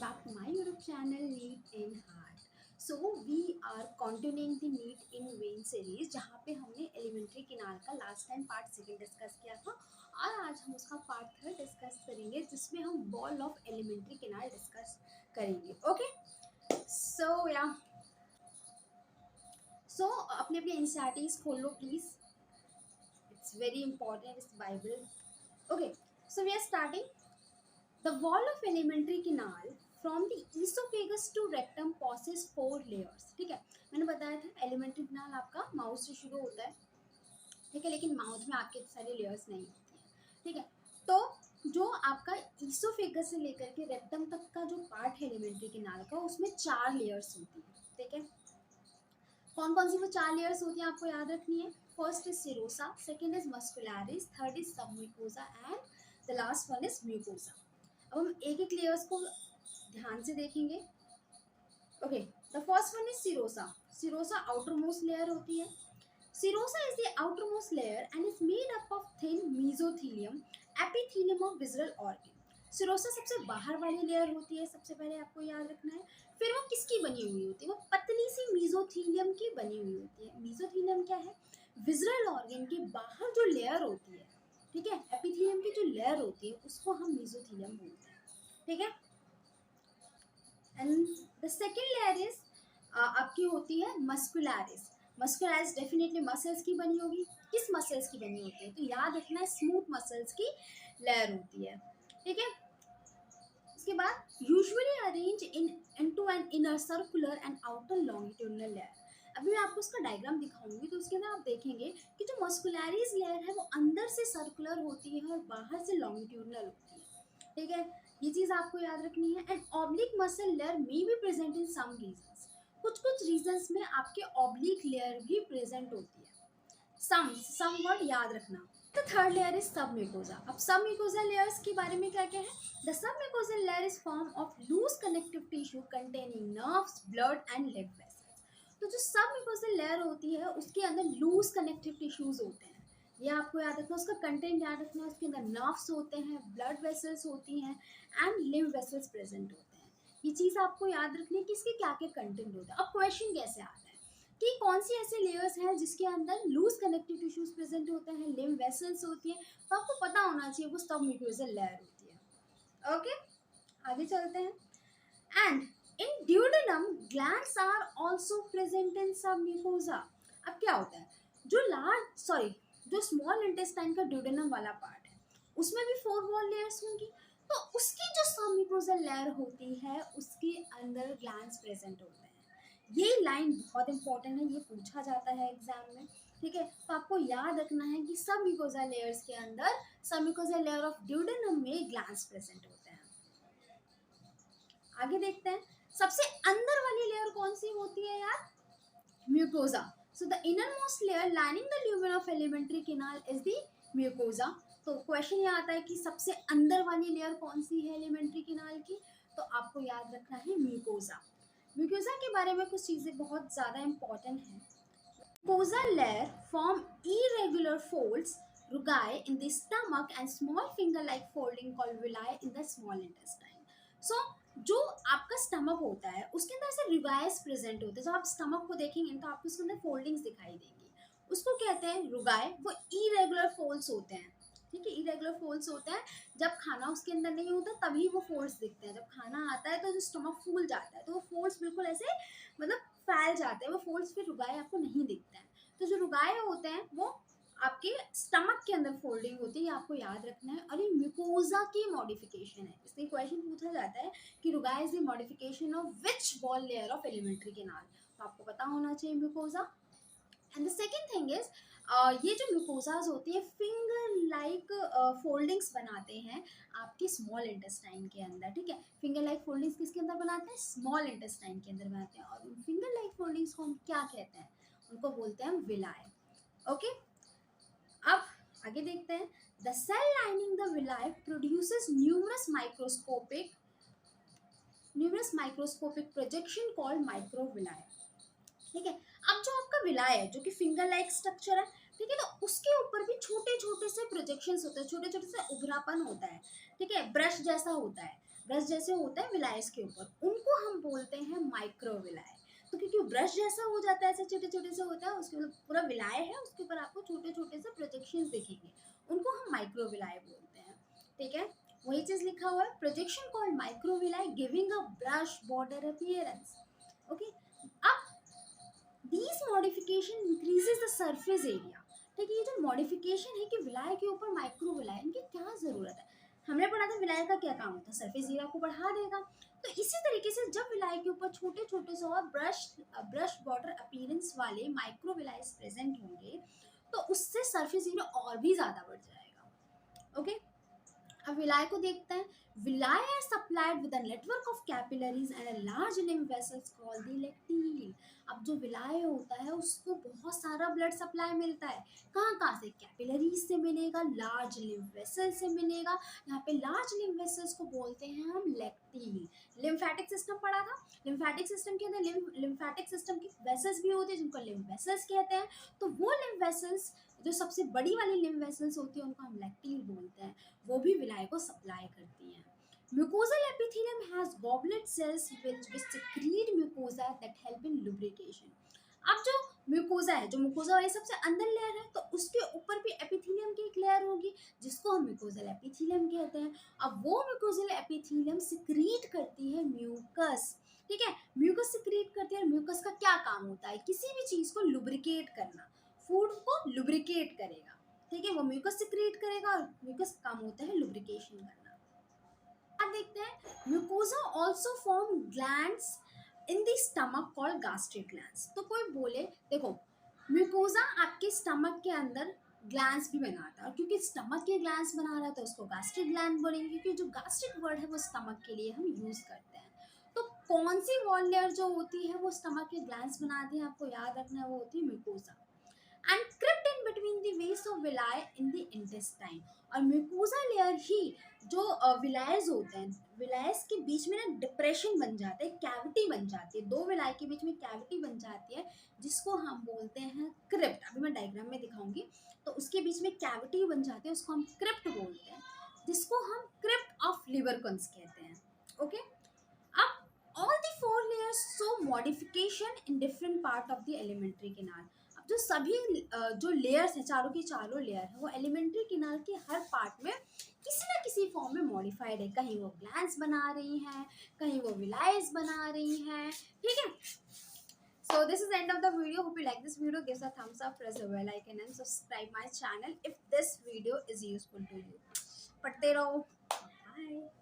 back to my YouTube channel NEET in Heart. So we are continuing the NEET in Vain series जहाँ पे हमने elementary canal का last time part second discuss किया था और आज हम उसका पार्ट थर्ड डिस्कस करेंगे जिसमें हम wall of alimentary canal discuss करेंगे. ओके सो अपने अपने एनसीईआरटीज खोल लो please. It's very important. It's Bible. Okay so we are starting. The wall of elementary canal from the esophagus to rectum possesses 4 layers. ठीक है, मैंने बताया था एलिमेंट्री कैनाल आपका माउथ से शुरू होता है. ठीक है, लेकिन माउथ में आपके सारे लेयर्स नहीं होती हैं. ठीक है, तो जो आपका ईसोफेगस से लेकर के रेक्टम तक का जो पार्ट है एलिमेंट्री कैनाल का उसमें 4 लेयर्स होती हैं. ठीक है, कौन कौन सी वो 4 लेयर्स होती हैं आपको याद रखनी है. First is serosa, second is muscularis, third is submucosa and the last one is mucosa. अब हम एक एक लेयर्स को ध्यान से देखेंगे. Okay, the first one is serosa. Serosa outer most layer होती है. Serosa is the outer most layer and is made up of thin mesothelium epithelium of visceral organ. Serosa सबसे बाहर वाली लेयर होती है, सबसे पहले आपको याद रखना है. फिर वो किसकी बनी हुई होती है, वो पतली सी मेसोथीलियम की बनी हुई होती है. मेसोथीलियम क्या है, विजुअल ऑर्गन के बाहर जो लेयर होती है. ठीक है, एपिथेलियम की जो लेयर होती है उसको हम मेसोथीलियम बोलते हैं. ठीक है, and the second layer is आपकी होती है मस्कुलरिस. मस्कुलरिस डेफिनेटली मसल्स की बनी होगी. किस मसल्स की बनी होती है, तो याद रखना है स्मूथ मसल्स की लेयर होती है. ठीक है, उसके बाद usually arrange into an inner circular and outer longitudinal layer. अभी मैं आपको उसका डायग्राम दिखाऊंगी तो उसके अंदर आप देखेंगे कि जो मस्कुलरिस लेयर है वो अंदर से सर्कुलर होती है और बाहर से लॉन्गिट्यूडिनल होती है. ठीक है, ये चीज़ आपको याद रखनी है. And oblique muscle layer may be present in some regions. कुछ रीजन्स में आपके ऑब्लिक लेयर भी प्रेजेंट होती है. सम वर्ड याद रखना. The third layer is submucosa. अब सबम्यूकोसा लेयर्स के बारे में क्या क्या है. The submucosa layer is form of loose connective tissue containing nerves, blood and lymph vessels. तो जो सबम्यूकोसा लेयर होती है उसके अंदर लूज कनेक्टिव टिश्यूज होते हैं. ये आपको याद रखना. उसका कंटेंट याद रखना. उसके अंदर नर्व्स होते हैं, ब्लड वेसल्स होती हैं एंड लिम्फ वेसल्स प्रेजेंट होते हैं. ये चीज़ आपको याद रखनी है कि इसके क्या क्या कंटेंट होता है. अब क्वेश्चन कैसे आता है कि कौन सी ऐसे लेयर्स हैं जिसके अंदर लूज कनेक्टिव टिश्यूज प्रेजेंट होते हैं, लिम्फ वेसल्स होती हैं, तो आपको पता होना चाहिए वो सबम्यूकोसा लेयर होती है. ओके, आगे चलते हैं. And in duodenum glands are also present in submucosa. अब क्या होता है, जो स्मॉल इंटेस्टाइन का ड्यूडेनम वाला पार्ट है उसमें भी 4 वॉल लेयर्स होंगी. तो उसकी जो सबम्यूकोसा लेयर होती है उसके अंदर ग्लैंड्स प्रेजेंट होते हैं. ये लाइन बहुत इंपॉर्टेंट है, ये पूछा जाता है एग्जाम में. ठीक है, तो आपको याद रखना है कि सबम्यूकोसा लेयर्स के अंदर सबम्यूकोसा लेयर ऑफ ड्यूडेनम में ग्लैंड्स प्रेजेंट होते हैं. आगे देखते हैं. सबसे अंदर वाली लेयर कौन सी होती है यार, mucosa. So the innermost layer lining the lumen of alimentary canal is the mucosa. तो क्वेश्चन ये आता है कि सबसे अंदर वाली लेयर कौन सी है एलिमेंट्री कैनाल की, तो आपको याद रखना है म्यूकोसा. म्यूकोसा के बारे में कुछ चीज़ें बहुत ज़्यादा इंपॉर्टेंट हैं. Mucosa layer form irregular folds rugae in the stomach and small finger-like folding called villi in the small intestine. So जो आपका स्टमक होता है उसके अंदर ऐसे रुगाइस प्रेजेंट होते हैं. जब आप स्टमक को देखेंगे तो आपको उसके अंदर फोल्डिंग्स दिखाई देंगी. उसको कहते हैं रुगाए. वो इरेगुलर फोल्ड्स होते हैं. ठीक है, इरेगुलर फोल्ड्स होते हैं. जब खाना उसके अंदर नहीं होता तभी वो फोल्ड्स दिखते हैं. जब खाना आता है तो जो स्टमक फूल जाता है तो वो फोल्ड्स बिल्कुल ऐसे मतलब फैल जाते हैं. वो फोल्ड्स फिर रुगाए आपको नहीं दिखते हैं. तो जो रुगाए होते हैं वो आपके स्टमक के अंदर फोल्डिंग होती है, आपको याद रखना है. और ये म्यूकोसा की मॉडिफिकेशन है. इसलिए क्वेश्चन पूछा जाता है कि rugae is the modification of which wall layer of alimentary canal. तो आपको पता होना चाहिए mucosa. And the second thing is ये जो म्यूकोसाज होती है फिंगर लाइक फोल्डिंग्स बनाते हैं आपके स्मॉल इंटेस्टाइन के अंदर. ठीक है, फिंगर लाइक फोल्डिंग्स किसके अंदर बनाते हैं, स्मॉल इंटेस्टाइन के अंदर बनाते हैं. और उन फिंगर लाइक फोल्डिंग्स को हम क्या कहते हैं, उनको बोलते हैं विलाय. ओके, अब आगे देखते हैं. The cell lining the villi produces numerous microscopic projection called microvilli. ठीक है, अब जो आपका विलाय है जो कि फिंगर लाइक स्ट्रक्चर है, ठीक है, तो उसके ऊपर भी छोटे छोटे से प्रोजेक्शंस होते हैं, छोटे छोटे से उभरापन होता है. ठीक है, ब्रश जैसा होता है. ब्रश जैसे होता है विलायस के ऊपर, उनको हम बोलते हैं माइक्रोविलाय। तो क्योंकि ब्रश जैसा हो जाता है, ऐसे छोटे छोटे से होता है, उसके ऊपर पूरा विलाय है, उसके ऊपर आपको छोटे छोटे से प्रोजेक्शन दिखेंगे, उनको हम माइक्रोविलाय बोलते हैं। ठीक है, वही चीज लिखा हुआ है, projection called माइक्रोविलाय giving a brush border appearance. Okay, अब these modification increases the surface area। ठीक है, ये जो मॉडिफिकेशन है कि विलाय के ऊपर माइक्रो विलाय, इनकी क्या जरूरत है? हमने पढ़ा था विलाय का क्या काम होता है, सरफेस एरिया को बढ़ा देगा। तो इसी तरीके से जब विलाय के ऊपर छोटे छोटे से और ब्रश बॉर्डर अपीयरेंस वाले माइक्रो विलायस प्रेजेंट होंगे, तो उससे सरफेस एरिया और भी ज्यादा बढ़ जाएगा। ओके, अब विलाय को देखते हैं। Villi are supplied with a network of capillaries and a large lymph vessels called the lacteal. अब जो विलाय होता है उसको बहुत सारा ब्लड सप्लाई मिलता है, कहाँ कहाँ से? कैपिलरीज से मिलेगा, लार्ज लिम्फ वेसल से मिलेगा। यहाँ पे लार्ज लिम्फ वेसल्स को बोलते हैं हम लेक्टील। लिम्फेटिक सिस्टम पढ़ा था, लिम्फेटिक सिस्टम के अंदर लिम्फेटिक सिस्टम की वेसल्स भी होती है जिनको लिम्फ वेसल्स कहते हैं। तो वो लिम्फ वेसल्स जो सबसे बड़ी वाली लिम्फ वेसल्स होती है उनको हम लेक्टील बोलते हैं, वो भी विलाय को सप्लाई करती हैं। Mucosal epithelium has goblet cells which secrete mucosa that help in lubrication। अब जो म्यूकोजा है, जो म्यूकोजा वाली सबसे अंदर लेयर है, तो उसके ऊपर भी एपिथेलियम की एक लेयर होगी जिसको हम म्यूकोजल एपिथेलियम कहते हैं। अब वो म्यूकोजल एपिथेलियम सिक्रीट करती है म्यूकस। ठीक है, म्यूकस सिक्रीट करती है, और म्यूकस का क्या काम होता है? किसी भी चीज को लुब्रिकेट करना, फूड को लुब्रिकेट करेगा। ठीक है, वो म्यूकस सिक्रीट करेगा, और म्यूकस का काम होता है लुब्रिकेशन करना। अब देखते हैं, mucosa also form glands in the stomach called gastric glands. तो कोई बोले, देखो म्यूकोजा आपके स्टमक के अंदर ग्लैंड्स भी बनाता है, और क्योंकि स्टमक के ग्लैंड्स बना रहा है तो उसको गैस्ट्रिक ग्लैंड बोलेंगे, क्योंकि जो गैस्ट्रिक वर्ड है वो स्टमक के लिए हम यूज करते हैं। तो कौन सी वॉल लेयर जो होती है वो स्टमक के ग्लैंड्स बनाती है, आपको याद रखना है, वो होती है mucosa. And crypt in between the base of villi in the intestine. और म्यूकोजा लेयर ही जो विलायस होते हैं, विलायस के बीच में ना डिप्रेशन बन जाते हैं, कैविटी बन जाती है, दो विलाय के बीच में कैविटी बन जाती है जिसको हम बोलते हैं क्रिप्ट। अभी मैं डायग्राम में दिखाऊंगी, तो उसके बीच में कैविटी बन जाती है, उसको हम क्रिप्ट बोलते हैं, जिसको हम क्रिप्ट ऑफ लिवरकंस कहते हैं। ओके, अब all the four layers show modification in different part of the alimentary canal. अब जो सभी जो लेयर्स हैं, चारों की चारों लेयर है, वो एलिमेंट्री कैनाल के हर पार्ट में किसी ना किसी फॉर्म में मॉडिफाइड है। कहीं वो ग्लैंड्स बना रही हैं, कहीं वो विलायस बना रही हैं। ठीक है, so this is the end of the video. Hope you like this video. Give a thumbs up, press the bell icon and subscribe my channel if this video is useful to you. पढ़ते रहो। Bye.